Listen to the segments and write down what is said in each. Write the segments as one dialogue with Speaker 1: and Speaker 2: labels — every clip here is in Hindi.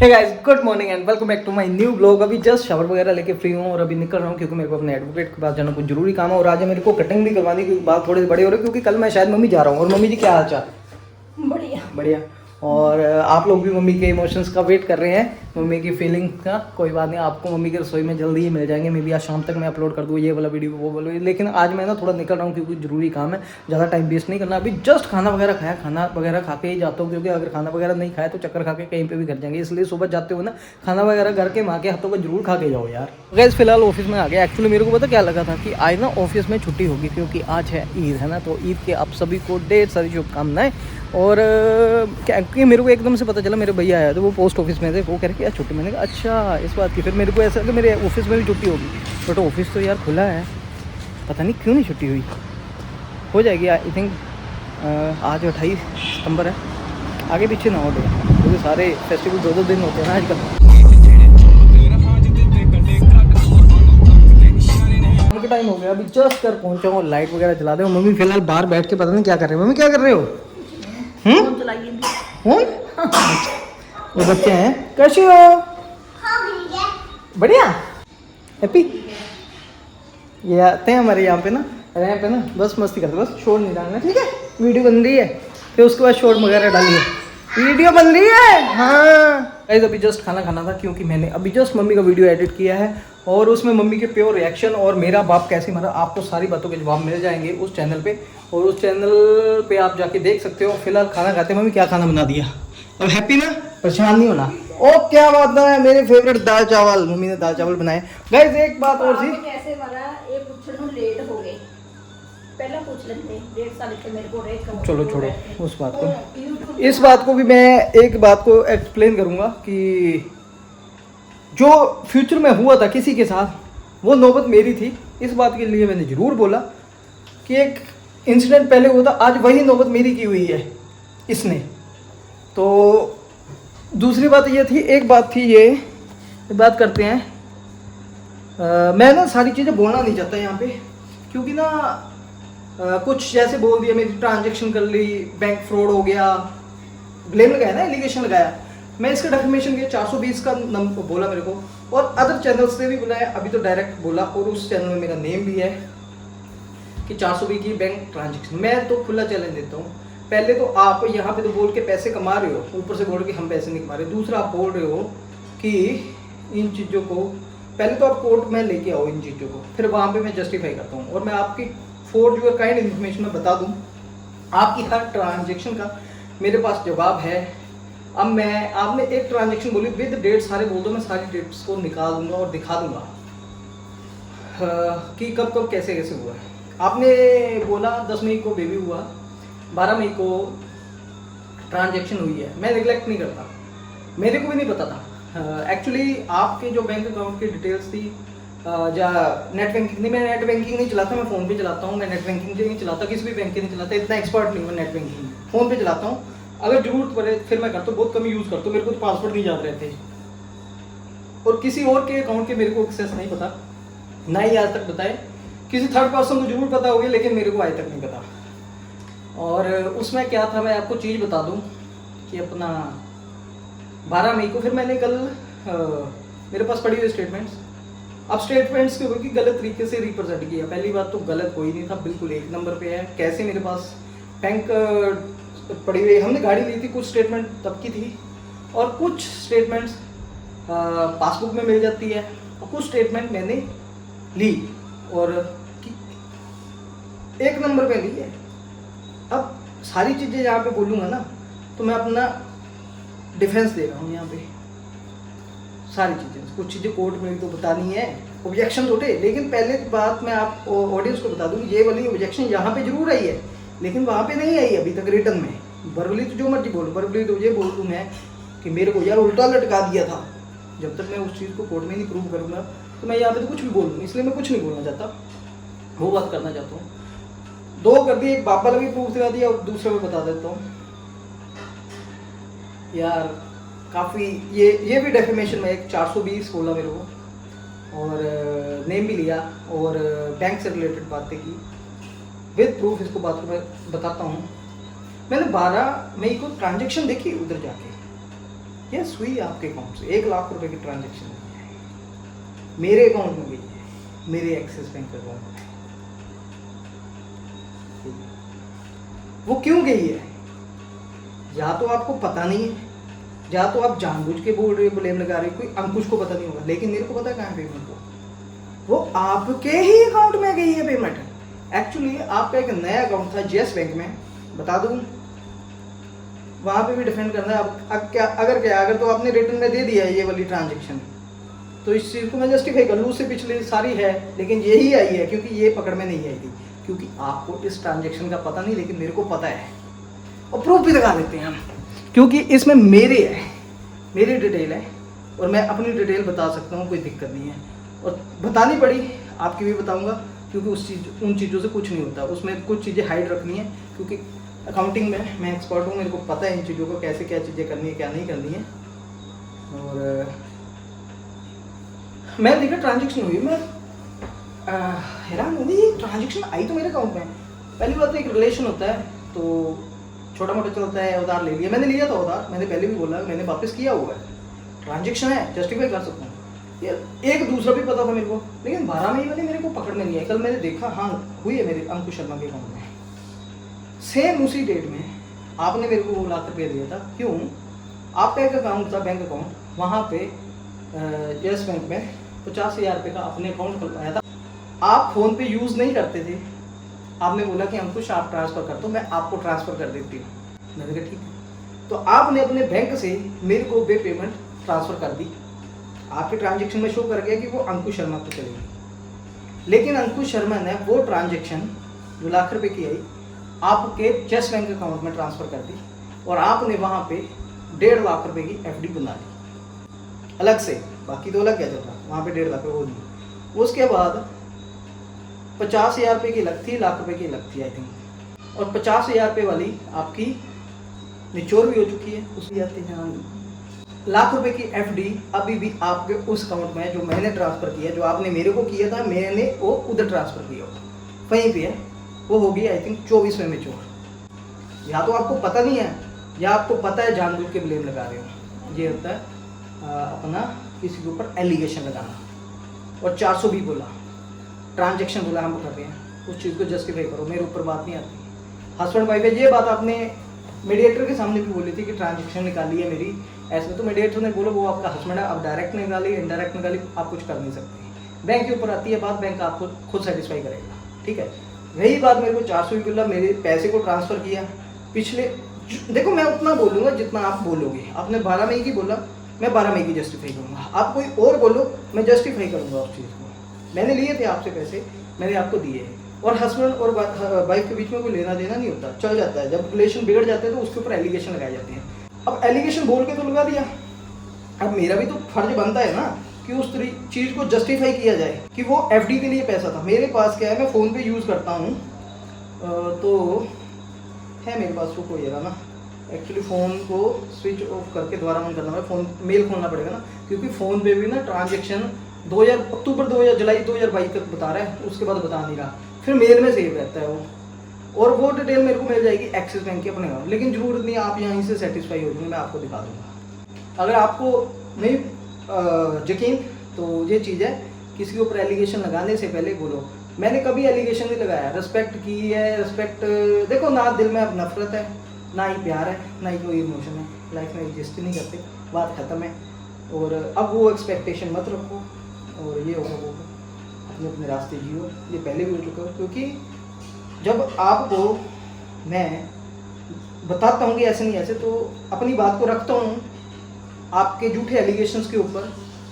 Speaker 1: Hey guys, good morning and welcome back to my new blog. अभी जस्ट शावर वगैरह लेके फ्री हूँ और अभी निकल रहा हूँ क्योंकि मेरे को अपने एडवोकेट के पास जाना कुछ जरूरी काम है। और आज मेरे को कटिंग भी करवानी क्योंकि बाल थोड़े बड़े हो रहे हैं, क्योंकि कल मैं शायद मम्मी जा रहा हूँ। और मम्मी जी क्या हाल चाल?
Speaker 2: बढ़िया
Speaker 1: बढ़िया। और आप लोग भी मम्मी के इमोशंस का वेट कर रहे हैं, मम्मी की फीलिंग का। कोई बात नहीं, आपको मम्मी की रसोई में जल्दी ही मिल जाएंगे। मे बी आज शाम तक मैं अपलोड कर दूँ ये वाला वीडियो वो वाला। लेकिन आज मैं ना थोड़ा निकल रहा हूँ क्योंकि जरूरी काम है, ज़्यादा टाइम वेस्ट नहीं करना। अभी जस्ट खाना वगैरह खाया, खाना वगैरह खा के ही जाता हूँ क्योंकि अगर खाना वगैरह नहीं खाया तो चक्कर खा के कहीं पे भी कर जाएंगे। इसलिए सुबह जाते हुए ना खाना वगैरह घर के माँ के हाथों का जरूर खा के जाओ यार। गैस फिलहाल ऑफिस में आ गया। एक्चुअली मेरे को पता क्या लगा था कि आज ना ऑफिस में छुट्टी होगी क्योंकि आज है ईद, है ना। तो ईद के आप सभी को ढेर सारी शुभकामनाएं। और क्योंकि मेरे को एकदम से पता चला, मेरे भैया आया तो वो पोस्ट ऑफिस में थे, वो कह रहे कि यार छुट्टी। मैंने कहा अच्छा इस बात की। फिर मेरे को ऐसा कि मेरे ऑफिस में भी छुट्टी होगी, बट ऑफिस तो यार खुला है, पता नहीं क्यों नहीं छुट्टी हुई। हो जाएगी आई थिंक। आज 28 सितंबर है, आगे पीछे ना हो गए क्योंकि सारे फेस्टिवल दो दिन होते हैं ना आजकल। का टाइम हो गया, अभी जस्ट कर पहुंचा हूँ। लाइट वगैरह चला दे। मम्मी फिलहाल बाहर बैठ के पता नहीं क्या कर रहे हो। मम्मी क्या कर रहे हो? फोन? वो बच्चे हैं। कैसे हो? बढ़िया। हैप्पी। ये आते हैं हमारे यहाँ पे ना, रैंप पे ना, बस मस्ती करते, बस शोर नहीं डालना, ठीक है। वीडियो बन रही है फिर उसके बाद शोर वगैरह डालिए। वीडियो बन रही है, हाँ गाइस। अभी जस्ट खाना खाना था क्योंकि मैंने अभी जस्ट मम्मी का वीडियो एडिट किया है और उसमें मम्मी के प्योर रिएक्शन और मेरा बाप कैसे मरा, आपको सारी बातों के जवाब मिल जाएंगे उस चैनल पे। और उस चैनल पे आप जाके देख सकते हो। फिलहाल खाना खाते हैं। मम्मी क्या खाना बना दिया? अब हैप्पी ना, परेशान नहीं होना। ओ क्या बात है, मेरे फेवरेट दाल चावल। मम्मी ने दाल चावल बनाए। गाइस एक बात और थी,
Speaker 2: कैसे मरा ये पूछने लेट हो गए, पहले पूछ लेते 1.5 साल से मेरे को रेट कम।
Speaker 1: चलो छोड़ो उस बात को। इस बात को भी मैं एक बात को एक्सप्लेन करूंगा कि जो फ्यूचर में हुआ था किसी के साथ, वो नौबत मेरी थी। इस बात के लिए मैंने ज़रूर बोला कि एक इंसिडेंट पहले हुआ था, आज वही नौबत मेरी की हुई है इसने। तो दूसरी बात ये थी, एक बात थी ये बात करते हैं। मैं ना सारी चीज़ें बोलना नहीं चाहता यहाँ पे क्योंकि ना कुछ जैसे बोल दिया, मेरी ट्रांजेक्शन कर ली, बैंक फ्रॉड हो गया, ब्लेम लगाया ना, एलिगेशन लगाया। मैं इसका डेफिनेशन किया, 420 का नंबर बोला मेरे को, और अदर चैनल से भी बुलाया। अभी तो डायरेक्ट बोला और उस चैनल में मेरा नेम भी है कि 420 की बैंक ट्रांजेक्शन। मैं तो खुला चैलेंज देता हूँ। पहले तो आप यहाँ पे तो बोल के पैसे कमा रहे हो, ऊपर से बोल के हम पैसे नहीं कमा रहे। दूसरा आप बोल रहे हो कि इन चीज़ों को, पहले तो आप कोर्ट में लेके आओ इन चीज़ों को, फिर वहाँ पे मैं जस्टिफाई करता हूँ। और मैं आपकी फॉर योर काइंड इन्फॉर्मेशन में बता दूँ, आपकी हर ट्रांजेक्शन का मेरे पास जवाब है। अब मैं, आपने एक ट्रांजेक्शन बोली विद डेट सारे बोल दो, मैं सारी डेट्स को निकाल दूंगा और दिखा दूंगा कि कब कब कैसे कैसे हुआ। आपने बोला 10 मई को बेबी हुआ, 12 मई को ट्रांजेक्शन हुई है। मैं निगलेक्ट नहीं करता, मेरे को भी नहीं पता था। एक्चुअली आपके जो बैंक अकाउंट की डिटेल्स थी, या नेट बैंकिंग नहीं, मैं नेट बैंकिंग नहीं चलाता, मैं फ़ोन पे चलाता हूँ। मैं नेट बैंकिंग नहीं चलाता, किसी भी बैंक के नहीं चलाता, इतना एक्सपर्ट नहीं मैं नेट बैंकिंग, फ़ोन पे चलाता हूँ। अगर जरूरत पड़े फिर मैं करता हूँ, बहुत कम यूज़ करता हूँ। मेरे को तो पासवर्ड नहीं याद रहते और किसी और के अकाउंट के मेरे को एक्सेस नहीं पता, ना ही आज तक बताए। किसी थर्ड पर्सन को जरूर पता होगी लेकिन मेरे को आज तक नहीं पता। और उसमें क्या था, मैं आपको चीज़ बता दूँ कि अपना 12 मई को फिर मैंने कल मेरे पास पड़ी हुई स्टेटमेंट्स। अब स्टेटमेंट्स के कि गलत तरीके से रिप्रेजेंट किया। पहली बात तो गलत कोई नहीं था, बिल्कुल एक नंबर पे है। कैसे मेरे पास बैंक पड़ी हुई, हमने गाड़ी ली थी, कुछ स्टेटमेंट तब की थी और कुछ स्टेटमेंट्स पासबुक में मिल जाती है और कुछ स्टेटमेंट मैंने ली और एक नंबर पे ली है। अब सारी चीज़ें यहाँ पे बोलूँगा ना तो मैं अपना डिफेंस दे रहा हूँ यहाँ पे। सारी चीज़ें, कुछ चीज़ें कोर्ट में तो बतानी है, ऑब्जेक्शन तो उठे। लेकिन पहले बात मैं आप ऑडियंस को बता दूँ, ये वाली ऑब्जेक्शन यहाँ पे जरूर आई है लेकिन वहाँ पे नहीं आई अभी तक रिटर्न में। वर्बली तो जो मर्जी बोलो, वर्बली तो ये बोल दूँ मैं कि मेरे को यार उल्टा लटका दिया था। जब तक मैं उस चीज़ को कोर्ट में नहीं प्रूव करूँगा तो मैं यहाँ पे तो कुछ भी बोलूँ, इसलिए मैं कुछ नहीं बोलना चाहता, वो बात करना चाहता हूँ। 2 कर दिए, एक बाप वाला भी प्रूफ दिखा दिया और दूसरे में बता देता हूँ यार। काफ़ी ये भी डेफेमेशन में एक 420 बोला मेरे को और नेम भी लिया और बैंक से रिलेटेड बातें की विद प्रूफ। इसको बात को मैं बताता हूँ। मैंने 12 मई को ट्रांजेक्शन देखी उधर जाके, यस हुई आपके अकाउंट से 1 लाख रुपए की ट्रांजेक्शन हुई है, मेरे अकाउंट में गई है, मेरे एक्सिस बैंक अकाउंट में। वो क्यों गई है? या तो आपको पता नहीं है, या तो आप जानबूझ के बोल रहे हो, ब्लेम लगा रहे हो, कोई अंकुश को पता नहीं होगा, लेकिन मेरे को पता है कहाँ है पेमेंट। वो आपके ही अकाउंट में गई है पेमेंट। एक्चुअली आपका एक नया अकाउंट था जेएस बैंक में, बता दूं वहाँ पे भी डिफेंड करना है। अब क्या अगर तो आपने रिटर्न में दे दिया है ये वाली ट्रांजेक्शन, तो इस चीज़ को मैं जस्टिफाई कर लूँ, उससे पिछली सारी है लेकिन यही आई है क्योंकि ये पकड़ में नहीं आई थी, क्योंकि आपको इस ट्रांजेक्शन का पता नहीं लेकिन मेरे को पता है, और प्रूफ भी लगा देते हैं हम, क्योंकि इसमें मेरी डिटेल है और मैं अपनी डिटेल बता सकता हूँ, कोई दिक्कत नहीं है। और बतानी पड़ी आपकी भी बताऊँगा, क्योंकि उन चीज़ों से कुछ नहीं होता, उसमें कुछ चीज़ें हाइड रखनी है, क्योंकि अकाउंटिंग में मैं एक्सपर्ट हूँ, मेरे को पता है इन चीज़ों को कैसे क्या चीज़ें करनी है क्या नहीं करनी है। और मैं देखा ट्रांजेक्शन हुई, मैं हैरान हो गई, ट्रांजेक्शन आई तो मेरे अकाउंट में। पहली बात तो एक रिलेशन होता है तो छोटा मोटा चलता है, उधार ले लिया, मैंने लिया था उधार, मैंने पहले भी बोला मैंने वापस किया हुआ है, ट्रांजेक्शन है, जस्टिफाई कर सकता हूँ। एक दूसरा भी पता था मेरे को, लेकिन 12 मई वाली मेरे को पकड़ में नहीं है। कल मैंने देखा, हाँ हुई है मेरे अंकुश शर्मा के अकाउंट में, सेम उसी डेट में आपने मेरे को 2 लाख रुपये दिया था। क्यों? आपका एक अकाउंट था बैंक अकाउंट, वहाँ पे यस बैंक में 50,000 रुपये का अपने अकाउंट खुलवाया था। आप फ़ोन पे यूज़ नहीं करते थे, आपने बोला कि अंकुश आप ट्रांसफ़र कर दो, मैं आपको ट्रांसफ़र कर देती हूँ। मैंने कहा ठीक है, तो आपने अपने बैंक से मेरे को वे पेमेंट ट्रांसफ़र कर दी। आपके ट्रांजेक्शन में शो कर गया कि वो अंकुश शर्मा को चलेगी, लेकिन अंकुश शर्मा ने वो ट्रांजेक्शन 2 लाख रुपये की आई आपके चेस बैंक अकाउंट में ट्रांसफ़र कर दी, और आपने वहाँ पे 1.5 लाख रुपये की एफडी बना ली अलग से, बाकी तो अलग क्या चल रहा, वहाँ पे 1.5 लाख रुपये वो दी। उसके बाद 50,000 रुपये की अलग थी, लाख रुपये की अलग थी आई थिंक, और 50,000 रुपये वाली आपकी निचोर भी हो चुकी है। उसकी आती है लाख रुपए की एफडी अभी भी आपके उस अकाउंट में है जो मैंने ट्रांसफ़र किया, जो आपने मेरे को किया था, मैंने वो उधर ट्रांसफ़र किया वहीं पे है, वो होगी आई थिंक 24वें में चोर। या तो आपको पता नहीं है, या आपको पता है जानबूझ के ब्लेम लगा रहे हो। ये होता है अपना किसी के ऊपर एलिगेशन लगाना। और 420 बोला, ट्रांजेक्शन बोला हम कर रहे हैं, उस चीज़ को जस्टिफाई करो, मेरे ऊपर बात नहीं आती। हस्बैंड वाइफ है, ये बात आपने मीडिएटर के सामने भी बोली थी कि ट्रांजेक्शन निकाली है मेरी, ऐसे तो मीडिएटर ने बोला वो आपका हस्बैंड है, आप डायरेक्ट निकाली इनडायरेक्ट निकाली आप कुछ कर नहीं सकते। बैंक के ऊपर आती है बात, बैंक आपको खुद सेटिस्फाई करेगा, ठीक है। वही बात मेरे को 420 बोला, मेरे पैसे को ट्रांसफ़र किया पिछले, देखो मैं उतना बोलूँगा जितना आप बोलोगे। आपने 12 मई की बोला, मैं 12 मई की जस्टिफाई करूँगा, आप कोई और बोलो मैं जस्टिफाई करूँगा उस चीज़ को। मैंने लिए थे आपसे पैसे, मैंने आपको दिए हैं, और हस्बैंड और वाइफ के बीच में कोई लेना देना नहीं होता, चल जाता है। जब रिलेशन बिगड़ जाते हैं तो उसके ऊपर एलिगेशन लगाए जाते हैं। अब एलिगेशन बोल के तो लगा दिया, अब मेरा भी तो फर्ज बनता है ना कि उस चीज़ को जस्टिफाई किया जाए कि वो एफडी के लिए पैसा था। मेरे पास क्या है, मैं फ़ोन पे यूज़ करता हूँ, तो है मेरे पास वो कोई है ना, एक्चुअली फ़ोन को स्विच ऑफ करके दोबारा ऑन करना है, फ़ोन मेल खोलना पड़ेगा ना, क्योंकि फ़ोन पे भी ना ट्रांजेक्शन जुलाई 2022 तक बता रहा है, उसके बाद बता नहीं रहा, फिर मेल में सेव रहता है वो, और वो डिटेल मेरे को मिल जाएगी एक्सिस बैंक के अपने अकाउंट। लेकिन ज़रूरत नहीं, आप यहीं से सेटिस्फाई हो जाएंगे, मैं आपको दिखा दूँगा। अगर आपको नहीं यकीन तो ये चीज़ है, किसी के ऊपर एलिगेशन लगाने से पहले बोलो। मैंने कभी एलिगेशन नहीं लगाया, रिस्पेक्ट की है, रिस्पेक्ट देखो ना, दिल में अब नफरत है ना ही प्यार है ना ही कोई इमोशन है, लाइफ में एग्जिस्ट नहीं करते, बात ख़त्म है। और अब वो एक्सपेक्टेशन मत रखो, और ये होगा वो अपने अपने रास्ते जियो, ये पहले भी हो चुका है। क्योंकि जब आपको मैं बताता हूँ कि ऐसे नहीं ऐसे, तो अपनी बात को रखता हूँ आपके झूठे एलिगेशंस के ऊपर,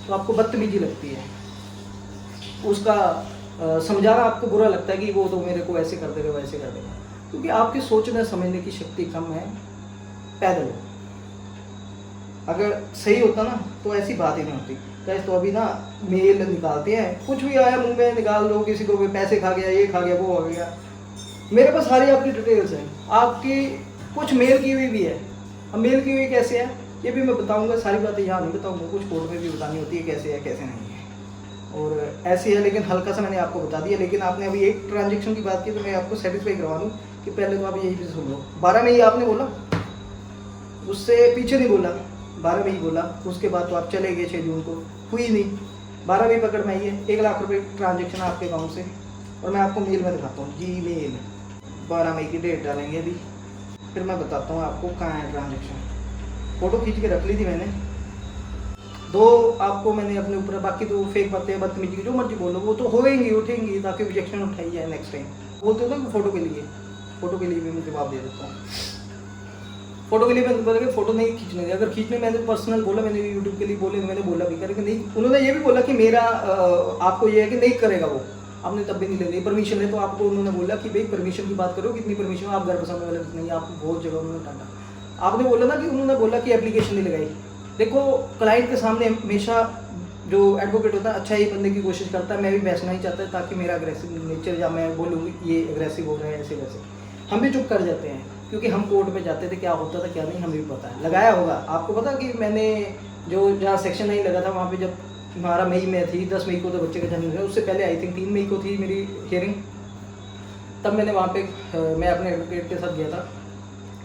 Speaker 1: तो आपको बदतमीजी लगती है, उसका समझाना आपको बुरा लगता है कि वो तो मेरे को ऐसे कर देगा वैसे कर देगा, क्योंकि आपकी सोचने समझने की शक्ति कम है, पैदल हो। अगर सही होता ना तो ऐसी बात ही नहीं होती। तो अभी ना मेल निकालते हैं, कुछ भी आया मुंह में निकाल लो, किसी को पैसे खा गया, ये खा गया, वो हो गया। मेरे पास सारी आपकी डिटेल्स हैं, आपकी कुछ मेल की हुई भी है। अब मेल की हुई कैसे है ये भी मैं बताऊंगा, सारी बातें यहाँ नहीं बताऊंगा, कुछ कोर्ट में भी बतानी होती है कैसे है कैसे नहीं है, और ऐसे है, लेकिन हल्का सा मैंने आपको बता दिया। लेकिन आपने अभी एक ट्रांजेक्शन की बात की, तो मैं आपको सेटिस्फाई करवा दूँ कि पहले तो आप यही भी सुन लो। 12 में ही आपने बोला, उससे पीछे नहीं बोला, 12 मई बोला, उसके बाद तो आप चले गए 6 जून को, हुई नहीं। 12 मई पकड़ में आई है, 1 लाख रुपए ट्रांजेक्शन आपके अकाउंट से, और मैं आपको मेल में दिखाता हूँ, जी मेल। 12 मई की डेट डालेंगे अभी, फिर मैं बताता हूँ आपको कहाँ है ट्रांजेक्शन। फ़ोटो खींच के रख ली थी मैंने, 2 आपको मैंने अपने ऊपर, बाकी तो फेक बातें बदतमीजी जो मर्जी बोलो वो तो होएंगी, उठेंगी, ताकि ऑब्जेक्शन उठाई जाए नेक्स्ट टाइम। बोलते हो ना कि फ़ोटो के लिए भी मैं जवाब दे देता हूँ। फ़ोटो के लिए मैं बोला कि फ़ोटो नहीं खींचने दिया, अगर खींचने मैंने पर्सनल बोला, मैंने यूट्यूब के लिए बोले, मैंने बोला भी करे कि नहीं। उन्होंने ये भी बोला कि मेरा आपको ये है कि नहीं करेगा वो, आपने तब भी नहीं लेनी परमिशन है, तो आपको उन्होंने बोला कि भाई परमिशन की बात करो, कितनी परमिशन, आप घर पसंद वाले नहीं, आपको बहुत जगह उन्होंने डांटा। आपने बोला ना कि उन्होंने बोला कि एप्लीकेशन नहीं लगाई। देखो क्लाइंट के सामने हमेशा जो एडवोकेट होता है अच्छा ही बनने की कोशिश करता है, मैं भी बैठना ही चाहता है ताकि मेरा अग्रेसिव नेचर, या मैं बोलूँ ये अग्रेसिव हो रहा है ऐसे वैसे, हम भी चुप कर जाते हैं, क्योंकि हम कोर्ट में जाते थे, क्या होता था क्या नहीं हमें भी पता है। लगाया होगा आपको पता कि मैंने जो जहाँ सेक्शन 9 लगा था वहाँ पे, जब हमारा मई में थी, 10 मई को तो बच्चे का जन्म है, उससे पहले आई थिंक 3 मई को थी मेरी हियरिंग, तब मैंने वहाँ पे मैं अपने एडवोकेट के साथ गया था,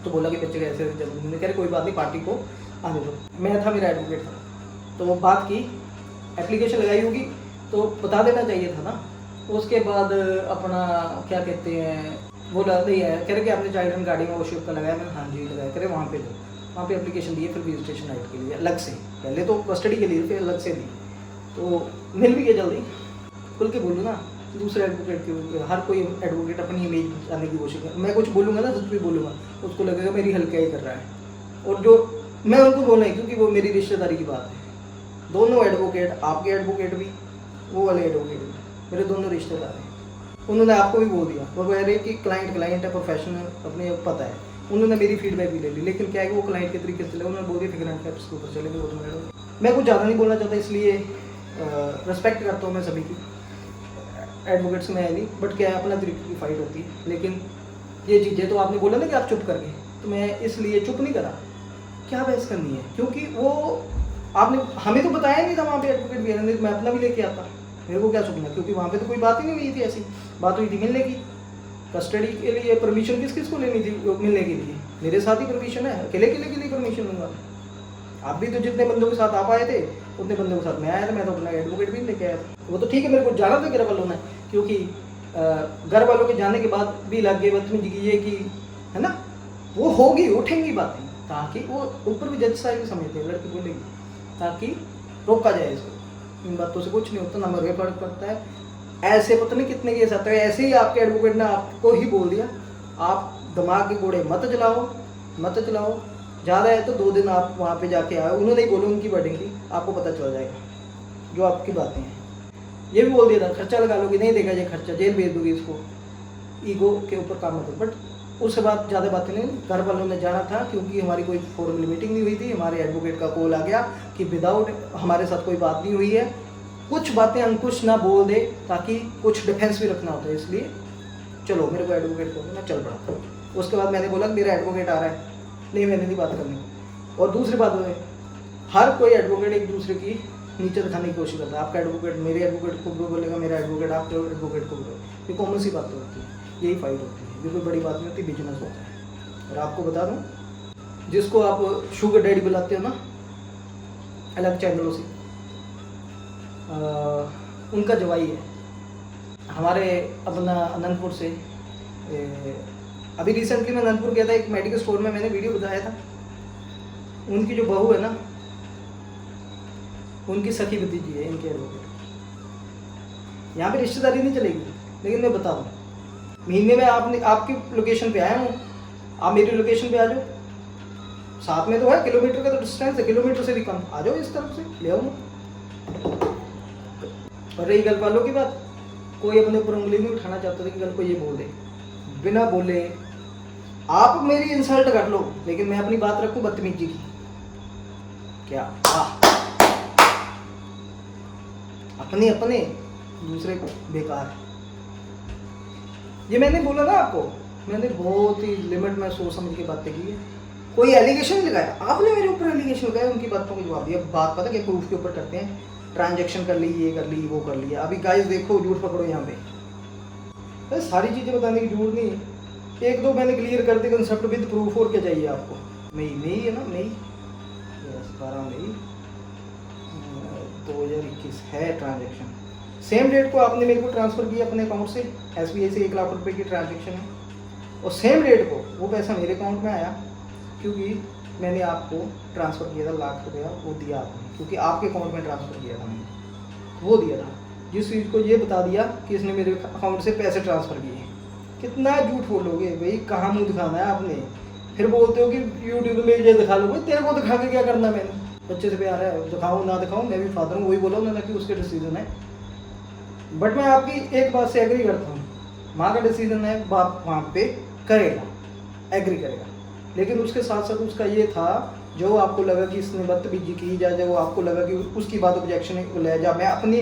Speaker 1: तो बोला कि बच्चे का ऐसे जन्म, कह रहे कोई बात नहीं पार्टी को आने दो, मैं था, मेरा एडवोकेट था, तो वो बात की, एप्लीकेशन लगाई होगी तो बता देना चाहिए था ना। उसके बाद अपना क्या कहते हैं, बोला नहीं है, कह रहे कि आपने चाइल्ड गाड़ी में वो शिप का लगाया, मैंने हाँ जी लगाया, कह रहे वहाँ पे दो, वहाँ पे एप्लीकेशन दिए, फिर विजिटेशन नाइट के लिए अलग से, पहले तो कस्टडी के लिए फिर अलग से दी, तो मिल भी गया जल्दी। खुल के बोलूँ ना, दूसरे एडवोकेट के, हर कोई एडवोकेट अपनी इमेज आने की कोशिश कर, मैं कुछ बोलूँगा ना, कुछ भी बोलूँगा उसको लगेगा मेरी हल्काई कर रहा है, और जो मैं उनको बोलना है क्योंकि वो मेरी रिश्तेदारी की बात है। दोनों एडवोकेट, आपके एडवोकेट भी, वो वाले एडवोकेट भी, मेरे दोनों रिश्तेदार हैं। उन्होंने आपको भी बोल दिया, वो कह रहे कि क्लाइंट है, प्रोफेशनल, अपने पता है, उन्होंने मेरी फीडबैक भी ले ली, लेकिन क्या है कि वो क्लाइंट के तरीके से चले, उन्होंने बोल दिया फिगर एंड फैक्ट्स के ऊपर चलेंगे, वो तो मैं कुछ ज़्यादा नहीं बोलना चाहता, इसलिए रिस्पेक्ट करता हूँ मैं सभी की, एडवोकेट्स में है नहीं, बट क्या है अपना तरीके की फाइट होती है। लेकिन ये चीज़ें तो आपने बोला ना कि आप चुप कर गए, तो मैं इसलिए चुप नहीं करा, क्या बहस करनी है, क्योंकि वो आपने हमें तो बताया नहीं था वहाँ पे एडवोकेट भी है, नहीं मैं अपना भी लेके आता, मेरे को क्या सुनना, क्योंकि वहाँ पे तो कोई बात ही नहीं हुई थी, ऐसी बात हुई थी मिलने की, कस्टडी के लिए परमिशन किस किस को लेनी थी मिलने के लिए, मेरे साथ ही परमिशन है, अकेले के लिए परमिशन लूँगा। आप भी तो जितने बंदों के साथ आप आए थे उतने बंदों के साथ मैं आया था, मैं तो अपना एडवोकेट भी लेके आया था, वो तो ठीक है, मेरे को जाना था घर वालों ने, क्योंकि घर वालों के जाने के बाद भी लग गए बदतमीजी की, ये कि है ना, वो होगी, उठेंगी बातें, ताकि वो ऊपर भी जज साहब भी समझते हैं, लड़की बोलेगी, ताकि रोका जाए इसको। इन बातों से कुछ नहीं होता, ना मेरे फर्क पड़ता है, ऐसे पता नहीं कितने केस आते हैं, ऐसे ही आपके एडवोकेट ने आपको ही बोल दिया, आप दिमाग के घोड़े मत चलाओ, ज़्यादा है तो 2 दिन आप वहाँ पे जाके आओ, उन्होंने ही बोलो, उनकी वर्डिंग थी, आपको पता चल जाएगा जो आपकी बातें हैं। ये भी बोल दिया था खर्चा लगा लोगे, नहीं देगा ये खर्चा, जेल भेज दोगे इसको, ईगो के ऊपर काम मत। बट उसके बाद ज़्यादा बातें नहीं, घर वालों ने जाना था, क्योंकि हमारी कोई फॉर्मल मीटिंग नहीं हुई थी, हमारे एडवोकेट का कॉल आ गया कि विदाउट हमारे साथ कोई बात नहीं हुई है, कुछ बातें अंकुश ना बोल दे, ताकि कुछ डिफेंस भी रखना होता है, इसलिए चलो मेरे को एडवोकेट को, मैं चल पड़ा। उसके बाद मैंने बोला मेरा एडवोकेट आ रहा है, नहीं मैंने नहीं बात करनी। और दूसरी बात है, हर कोई एडवोकेट एक दूसरे की नीचे दिखाने की कोशिश करता है, आपका एडवोकेट मेरे एडवोकेट को बोलेगा, मेरा एडवोकेट आपके एडवोकेट को बोलेगा, ये कॉमन सी बात होती है, यही फाइट होती है, ये कोई बड़ी बात नहीं होती, बिजनेस होता है। और आपको बता दूँ, जिसको आप शुगर डैडी बुलाते हो ना अलग चैनलों से, उनका जवाई है हमारे अपना अनंतपुर से। अभी रिसेंटली मैं अनंतपुर गया था, एक मेडिकल स्टोर में मैंने वीडियो बताया था, उनकी जो बहू है ना, उनकी सखी भतीजी है इनके एडवोकेट। यहाँ पे रिश्तेदारी नहीं चलेगी, लेकिन मैं बता दूँ, महीने में आपकी लोकेशन पे आया हूँ, आप मेरी लोकेशन पे आ जाओ, साथ में तो है, किलोमीटर का तो डिस्टेंस है, किलोमीटर से भी कम, आ जाओ इस तरफ से ले आऊँ। और रही गल वालों की बात, कोई अपने ऊपर उंगली नहीं उठाना चाहता था कि गल को ये बोल दे, बिना बोले आप मेरी इंसल्ट कर लो, लेकिन मैं अपनी बात रखूं बदतमीजी की, क्या अपने दूसरे बेकार। ये मैंने बोला ना आपको, मैंने बहुत ही लिमिट में सोच समझ के बातें की है। कोई एलिगेशन लगाया, आपने मेरे ऊपर एलिगेशन लगाया, उनकी बातों को जवाब दिया। बात पता क्या प्रूफ के ऊपर करते हैं, ट्रांजैक्शन कर ली, ये कर ली, वो कर लिया। अभी गाइस देखो, झूठ पकड़ो यहाँ पे, सारी चीज़ें बताने की जरूरत नहीं है, 1-2 मैंने क्लियर कर दी कंसेप्ट विद प्रूफ, और क्या चाहिए आपको। मई है ना, मई 12 मई 2021 है ट्रांजैक्शन। सेम डेट को आपने मेरे को ट्रांसफ़र किया अपने अकाउंट से, SBI से 1 लाख रुपए की ट्रांजैक्शन है, और सेम डेट को वो पैसा मेरे अकाउंट में आया, क्योंकि मैंने आपको ट्रांसफ़र किया था लाख रुपया, वो दिया आपने, क्योंकि आपके अकाउंट में ट्रांसफ़र किया था मैंने, वो दिया था। जिस चीज़ को ये बता दिया कि इसने मेरे अकाउंट से पैसे ट्रांसफ़र किए। कितना झूठ बोलोगे भाई, कहाँ मुँह दिखाना है आपने? फिर बोलते हो कि यूट्यूब में ये दिखा लो। भाई तेरे को दिखा के क्या करना मैंने? बच्चे से प्यार है, दिखाऊँ ना दिखाऊँ, मैं भी फादर हूँ, वही बोला उन्होंने कि उसके डिसीजन है। बट मैं आपकी एक बात से एग्री करता हूँ, माँ का डिसीजन है, बाप वहाँ पे करेगा, एग्री करेगा, लेकिन उसके साथ साथ उसका ये था, जो आपको लगा कि इसने बदतमीजी की, या जो आपको लगा कि उसकी बात ऑब्जेक्शनेबल है, या मैं अपनी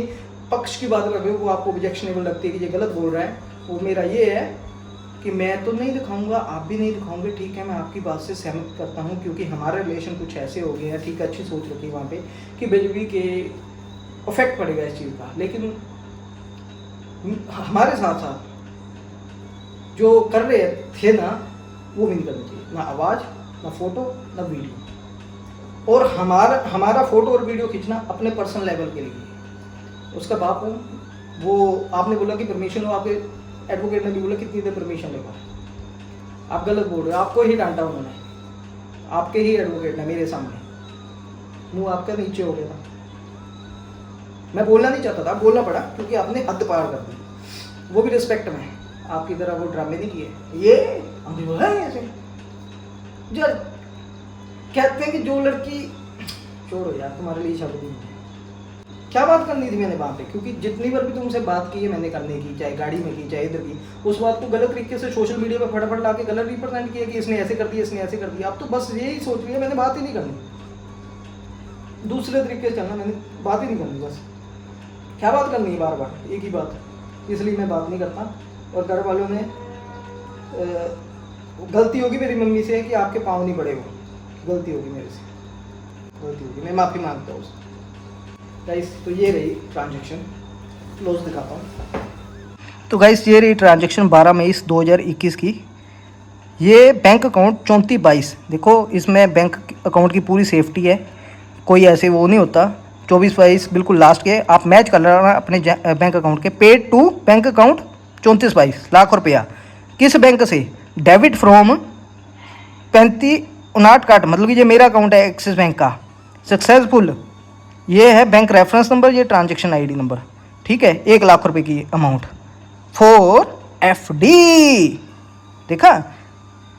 Speaker 1: पक्ष की बात कर रही हूँ वो आपको ऑब्जेक्शनेबल लगती है कि ये गलत बोल रहा है, वो मेरा ये है कि मैं तो नहीं दिखाऊंगा, आप भी नहीं दिखाओगे, ठीक है, मैं आपकी बात से सहमत करता हूँ, क्योंकि हमारा रिलेशन कुछ ऐसे हो गए हैं, ठीक है, अच्छी सोच रखी है वहाँ पे कि बिजली के इफेक्ट पड़ेगा इस चीज़ का, लेकिन हमारे साथ साथ जो कर रहे थे ना, वो भी नहीं करनी चाहिए, ना आवाज़, ना फोटो, ना वीडियो। और हमारा फोटो और वीडियो खींचना अपने पर्सनल लेवल के लिए, उसका बाप हूँ, वो आपने बोला कि परमिशन हो, आपके एडवोकेट ने भी बोला कितनी देर परमिशन लेगा, आप गलत बोल रहे हो, आपको ही डांटा उन्होंने, आपके ही एडवोकेट ने मेरे सामने, मुंह आपका नीचे हो गया था। मैं बोलना नहीं चाहता था, बोलना पड़ा क्योंकि आपने हद पार कर दी, वो भी रिस्पेक्ट में, आपकी तरह वो ड्रामे नहीं किए। ये हमने बोला है ऐसे यार, कहते हैं कि जो लड़की, छोड़ो यार, तुम्हारे लिए शब्द नहीं है, क्या बात करनी थी मैंने वहाँ पे, क्योंकि जितनी बार भी तुमसे बात की है मैंने करने की, चाहे गाड़ी में की, चाहे इधर की, उस बात को गलत तरीके से सोशल मीडिया पे फटाफट ला के गलत रिप्रेजेंट किया कि इसने ऐसे कर दिया, इसने ऐसे कर दिया। अब तो बस यही सोच रही है मैंने बात ही नहीं करनी, दूसरे तरीके से चलना, मैंने बात ही नहीं करनी, बस क्या बात करनी है बार बार एक ही बात, इसलिए मैं बात नहीं करता। और घर वालों ने गलती होगी मेरी मम्मी से कि आपके पाँव नहीं बढ़े, वो गलती होगी मेरे से, गलती होगी, मैं माफ़ी मांगता हूँ उससे। गाइस तो ये रही ट्रांजैक्शन, क्लोज दिखाता हूँ। तो गाइस ये रही ट्रांजैक्शन 12 मई 2021 की। ये बैंक अकाउंट 3422, देखो इसमें बैंक अकाउंट की पूरी सेफ्टी है, कोई ऐसे वो नहीं होता। 2422 बिल्कुल लास्ट के, आप मैच कर लेना अपने बैंक अकाउंट के। Paid to bank account 3422 lakh रुपया, किस बैंक से? डेबिट फ्रॉम 3559, मतलब कि ये मेरा अकाउंट है एक्सिस बैंक का, सक्सेसफुल। ये है बैंक रेफरेंस नंबर, ये ट्रांजैक्शन आईडी नंबर, ठीक है। 1 लाख रुपए की अमाउंट फॉर FD, देखा,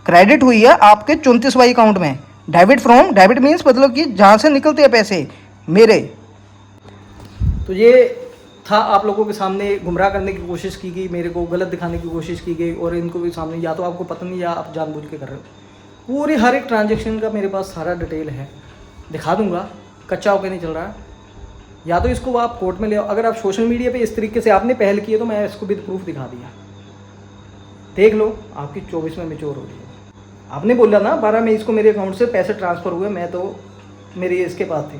Speaker 1: क्रेडिट हुई है आपके 3422 अकाउंट में। डेबिट फ्रॉम, डेबिट मीन्स मतलब कि जहाँ से निकलते हैं पैसे मेरे। तो ये था, आप लोगों के सामने गुमराह करने की कोशिश की गई, मेरे को गलत दिखाने की कोशिश की गई, और इनको भी सामने, या तो आपको पता नहीं या आप जानबूझ के कर रहे हो। पूरी हर एक ट्रांजैक्शन का मेरे पास सारा डिटेल है, दिखा दूंगा, कच्चा होकर नहीं चल रहा। या तो इसको आप कोर्ट में ले आओ, अगर आप सोशल मीडिया पे इस तरीके से आपने पहल की है तो मैं इसको विद प्रूफ दिखा दिया, देख लो, आपकी 24 में मैच्योर हो रही है। आपने बोला ना 12 में इसको मेरे अकाउंट से पैसे ट्रांसफ़र हुए, मैं तो मेरे इसके पास थे,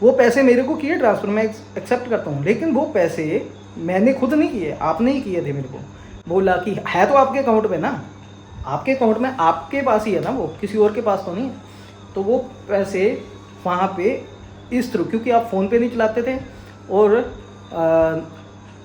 Speaker 1: वो पैसे मेरे को किए ट्रांसफ़र, मैं एक्सेप्ट करता हूँ, लेकिन वो पैसे मैंने खुद नहीं किए, आपने ही किए थे। मेरे को बोला कि है तो आपके अकाउंट में ना, आपके अकाउंट में आपके पास ही है ना, वो किसी और के पास तो नहीं है। तो वो पैसे वहाँ पे इस थ्रू, क्योंकि आप फ़ोन पे नहीं चलाते थे और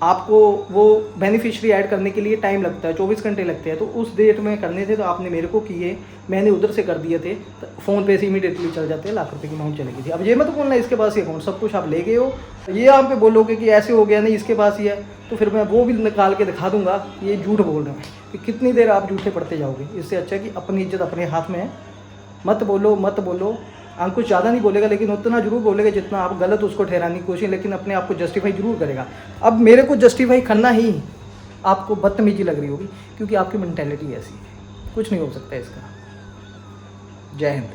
Speaker 1: आपको वो बेनिफिशियरी ऐड करने के लिए टाइम लगता है, 24 घंटे लगते हैं, तो उस डेट में करने थे, तो आपने मेरे को किए, मैंने उधर से कर दिए थे, तो फ़ोन पे से इमीडिएटली चल जाते हैं, लाख रुपए की अमाउंट चली गई थी। अब ये मत बोलना इसके पास ही अकाउंट, सब कुछ आप ले गए हो, ये आप पे बोलोगे कि ऐसे हो गया, नहीं इसके पास ही है, तो फिर मैं वो भी निकाल के दिखा दूंगा ये झूठ बोल रहे हैं। कि कितनी देर आप झूठे पड़ते जाओगे, इससे अच्छा कि अपनी इज्जत अपने हाथ में है। मत बोलो मत बोलो, अंकुश ज़्यादा नहीं बोलेगा, लेकिन उतना जरूर बोलेगा जितना आप गलत उसको ठहराने की कोशिश, लेकिन अपने आप को जस्टिफाई जरूर करेगा। अब मेरे को जस्टिफाई करना ही आपको बदतमीजी लग रही होगी, क्योंकि आपकी मेंटालिटी ऐसी है, कुछ नहीं हो सकता इसका। जय हिंद।